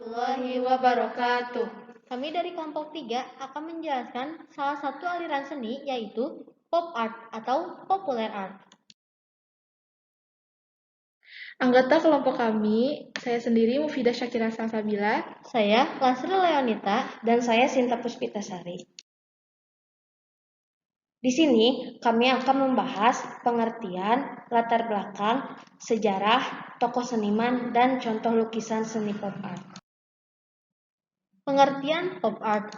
warahmatullahi wabarakatuh. Kami dari kelompok 3 akan menjelaskan salah satu aliran seni yaitu pop art atau popular art. Anggota kelompok kami, saya sendiri Mufidah Syakira Salsabila. Saya Lasri Leonita dan saya Sinta Puspitasari. Di sini kami akan membahas pengertian, latar belakang, sejarah, tokoh seniman, dan contoh lukisan seni pop art. Pengertian pop art.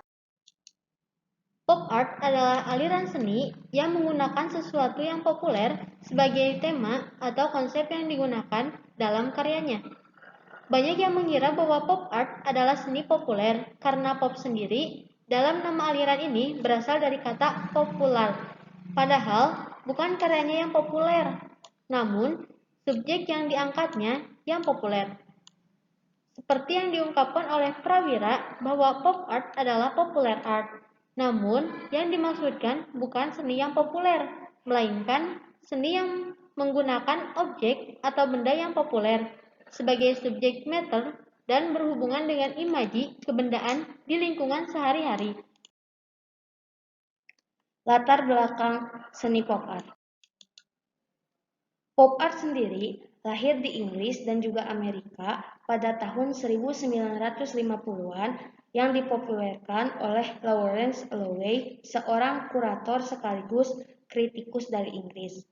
Pop art adalah aliran seni yang menggunakan sesuatu yang populer sebagai tema atau konsep yang digunakan dalam karyanya. Banyak yang mengira bahwa pop art adalah seni populer karena pop sendiri dalam nama aliran ini berasal dari kata popular. Padahal bukan karyanya yang populer, namun subjek yang diangkatnya yang populer. Seperti yang diungkapkan oleh Prawira bahwa pop art adalah popular art. Namun, yang dimaksudkan bukan seni yang populer, melainkan seni yang menggunakan objek atau benda yang populer sebagai subjek matter dan berhubungan dengan imaji kebendaan di lingkungan sehari-hari. Latar belakang seni pop art. Pop art sendiri lahir di Inggris dan juga Amerika pada tahun 1950-an yang dipopulerkan oleh Lawrence Alloway, seorang kurator sekaligus kritikus dari Inggris.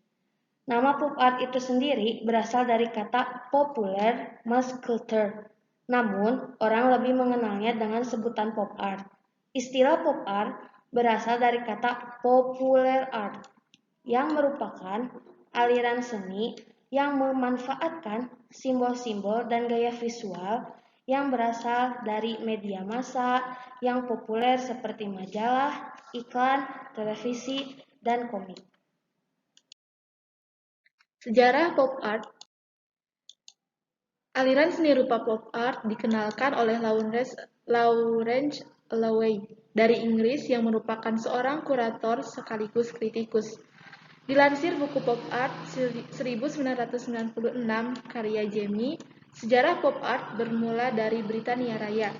Nama pop art itu sendiri berasal dari kata popular mass culture, namun orang lebih mengenalnya dengan sebutan pop art. Istilah pop art berasal dari kata popular art, yang merupakan aliran seni yang memanfaatkan simbol-simbol dan gaya visual yang berasal dari media massa yang populer seperti majalah, iklan, televisi, dan komik. Sejarah pop art. Aliran seni rupa pop art dikenalkan oleh Lawrence Alloway dari Inggris yang merupakan seorang kurator sekaligus kritikus. Dilansir buku Pop Art 1996 karya Jamie, sejarah pop art bermula dari Britania Raya,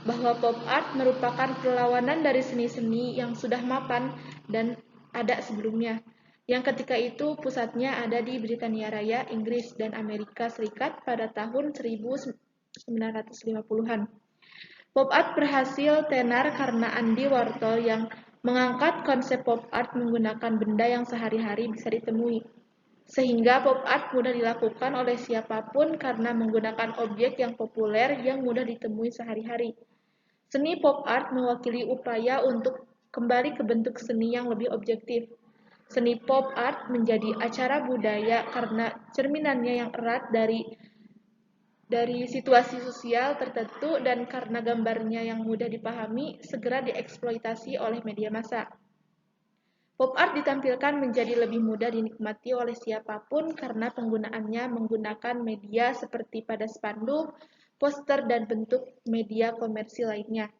bahwa pop art merupakan perlawanan dari seni-seni yang sudah mapan dan ada sebelumnya, yang ketika itu pusatnya ada di Britania Raya, Inggris, dan Amerika Serikat pada tahun 1950-an. Pop art berhasil tenar karena Andy Warhol yang mengangkat konsep pop art menggunakan benda yang sehari-hari bisa ditemui. Sehingga pop art mudah dilakukan oleh siapapun karena menggunakan objek yang populer yang mudah ditemui sehari-hari. Seni pop art mewakili upaya untuk kembali ke bentuk seni yang lebih objektif. Seni pop art menjadi acara budaya karena cerminannya yang erat dari situasi sosial tertentu dan karena gambarnya yang mudah dipahami, segera dieksploitasi oleh media massa. Pop art ditampilkan menjadi lebih mudah dinikmati oleh siapapun karena penggunaannya menggunakan media seperti pada spanduk, poster, dan bentuk media komersil lainnya.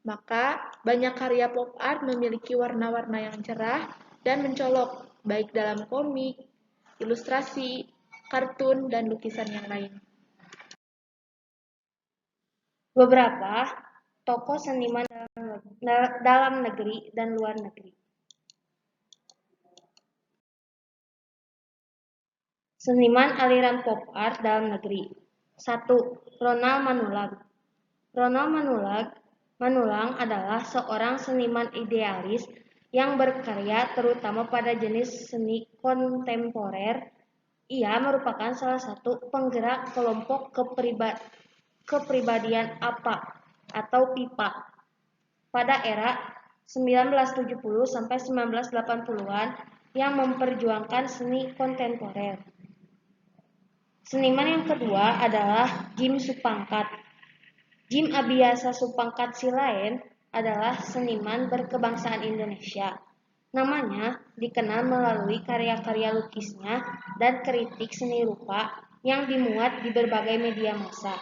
Maka, banyak karya pop art memiliki warna-warna yang cerah dan mencolok, baik dalam komik, ilustrasi, kartun, dan lukisan yang lain. Beberapa tokoh seniman dalam negeri dan luar negeri. Seniman aliran pop art dalam negeri. 1. Ronald Manulang. Ronald Manulang adalah seorang seniman idealis yang berkarya terutama pada jenis seni kontemporer. Ia merupakan salah satu penggerak kelompok kepribadian APA atau PIPA pada era 1970 sampai 1980-an yang memperjuangkan seni kontemporer. Seniman yang kedua adalah Jim Supangkat. Jim Abiasa Supangkat Silain adalah seniman berkebangsaan Indonesia. Namanya dikenal melalui karya-karya lukisnya dan kritik seni rupa yang dimuat di berbagai media massa.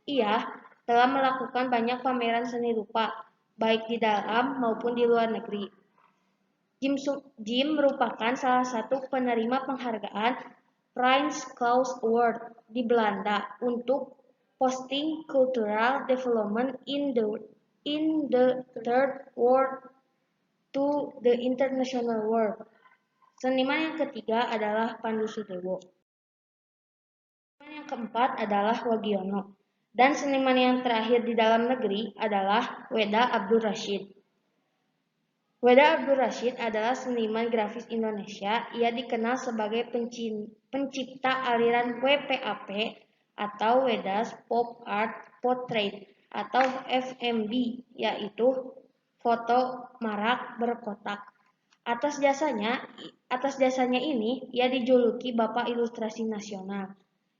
Ia telah melakukan banyak pameran seni rupa, baik di dalam maupun di luar negeri. Jim merupakan salah satu penerima penghargaan Prins Claus Award di Belanda untuk posting cultural development in the third world to the international world. Seniman yang ketiga adalah Pandu Sudewo. Seniman yang keempat adalah Wagiono. Dan seniman yang terakhir di dalam negeri adalah Weda Abdul Rashid. Weda Abdul Rashid adalah seniman grafis Indonesia. Ia dikenal sebagai pencipta aliran WPAP atau Weda's Pop Art Portrait atau FMB, yaitu foto marak berkotak. Atas jasanya ini, ia dijuluki Bapak Ilustrasi Nasional.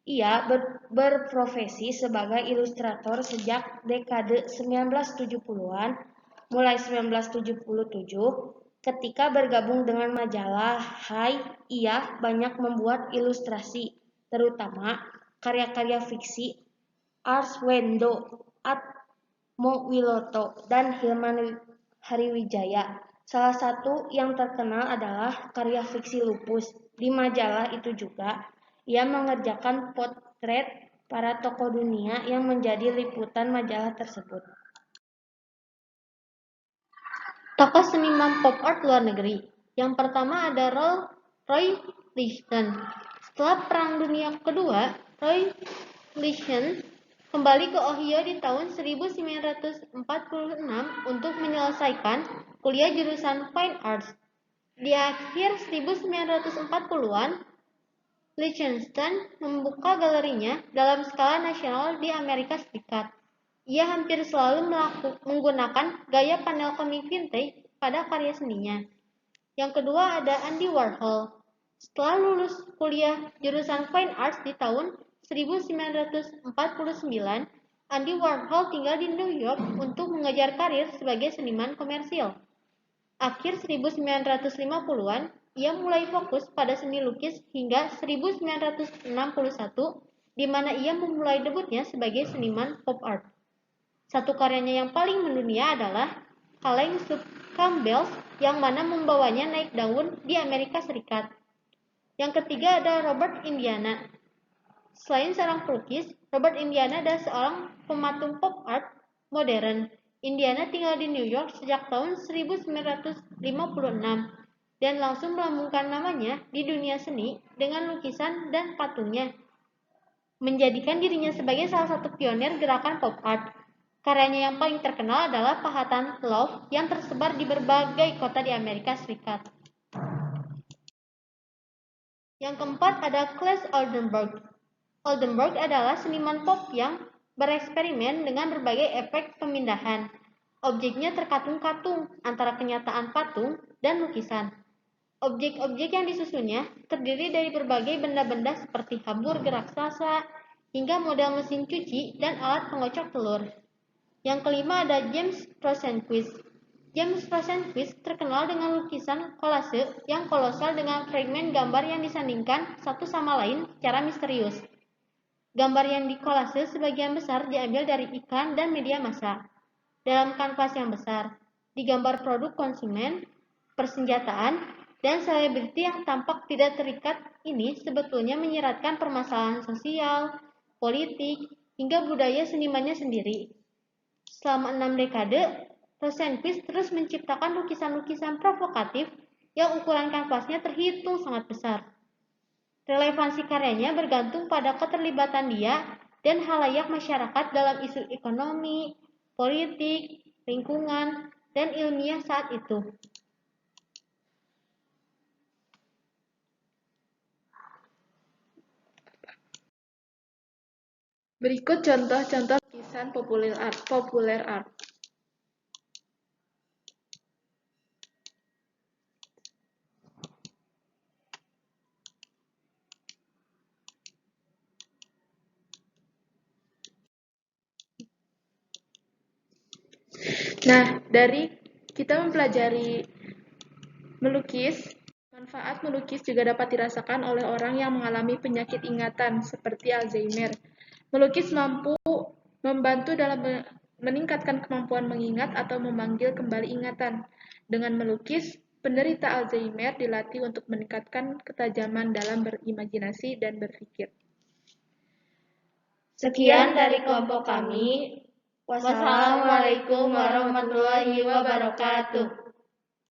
Ia berprofesi sebagai ilustrator sejak dekade 1970-an, mulai 1977, ketika bergabung dengan majalah Hai, ia banyak membuat ilustrasi, terutama karya-karya fiksi Arswendo, Atmo Wiloto, dan Hilman Hariwijaya. Salah satu yang terkenal adalah karya fiksi Lupus. Di majalah itu juga, ia mengerjakan potret para tokoh dunia yang menjadi liputan majalah tersebut. Tokoh seniman pop art luar negeri. Yang pertama ada Roy Lichtenstein. Setelah Perang Dunia Kedua, Roy Lichtenstein kembali ke Ohio di tahun 1946 untuk menyelesaikan kuliah jurusan Fine Arts. Di akhir 1940-an, Lichtenstein membuka galerinya dalam skala nasional di Amerika Serikat. Ia hampir selalu menggunakan gaya panel komik vintage pada karya seninya. Yang kedua ada Andy Warhol. Setelah lulus kuliah jurusan Fine Arts di tahun 1949, Andy Warhol tinggal di New York untuk mengejar karir sebagai seniman komersil. Akhir 1950-an, ia mulai fokus pada seni lukis hingga 1961, di mana ia memulai debutnya sebagai seniman pop art. Satu karyanya yang paling mendunia adalah Kaleng Soup Campbell's, yang mana membawanya naik daun di Amerika Serikat. Yang ketiga ada Robert Indiana. Selain seorang pelukis, Robert Indiana adalah seorang pematung pop art modern. Indiana tinggal di New York sejak tahun 1956 dan langsung melambungkan namanya di dunia seni dengan lukisan dan patungnya, menjadikan dirinya sebagai salah satu pionir gerakan pop art. Karyanya yang paling terkenal adalah pahatan Love yang tersebar di berbagai kota di Amerika Serikat. Yang keempat ada Claes Oldenburg. Oldenburg adalah seniman pop yang bereksperimen dengan berbagai efek pemindahan. Objeknya terkatung-katung antara kenyataan patung dan lukisan. Objek-objek yang disusunnya terdiri dari berbagai benda-benda seperti hamburger raksasa hingga model mesin cuci dan alat pengocok telur. Yang kelima ada James Rosenquist. James Rosenquist terkenal dengan lukisan kolase yang kolosal dengan fragmen gambar yang disandingkan satu sama lain secara misterius. Gambar yang dikolase sebagian besar diambil dari ikan dan media massa. Dalam kanvas yang besar, digambar produk konsumen, persenjataan, dan selebriti yang tampak tidak terikat ini sebetulnya menyiratkan permasalahan sosial, politik, hingga budaya senimannya sendiri. Selama 6 dekade, Rosenquist terus menciptakan lukisan-lukisan provokatif yang ukuran kanvasnya terhitung sangat besar. Relevansi karyanya bergantung pada keterlibatan dia dan halayak masyarakat dalam isu ekonomi, politik, lingkungan, dan ilmiah saat itu. Berikut contoh-contoh lukisan populer art. Nah, dari kita mempelajari melukis, manfaat melukis juga dapat dirasakan oleh orang yang mengalami penyakit ingatan seperti Alzheimer. Melukis mampu membantu dalam meningkatkan kemampuan mengingat atau memanggil kembali ingatan. Dengan melukis, penderita Alzheimer dilatih untuk meningkatkan ketajaman dalam berimajinasi dan berpikir. Sekian dari kelompok kami. Wassalamualaikum warahmatullahi wabarakatuh.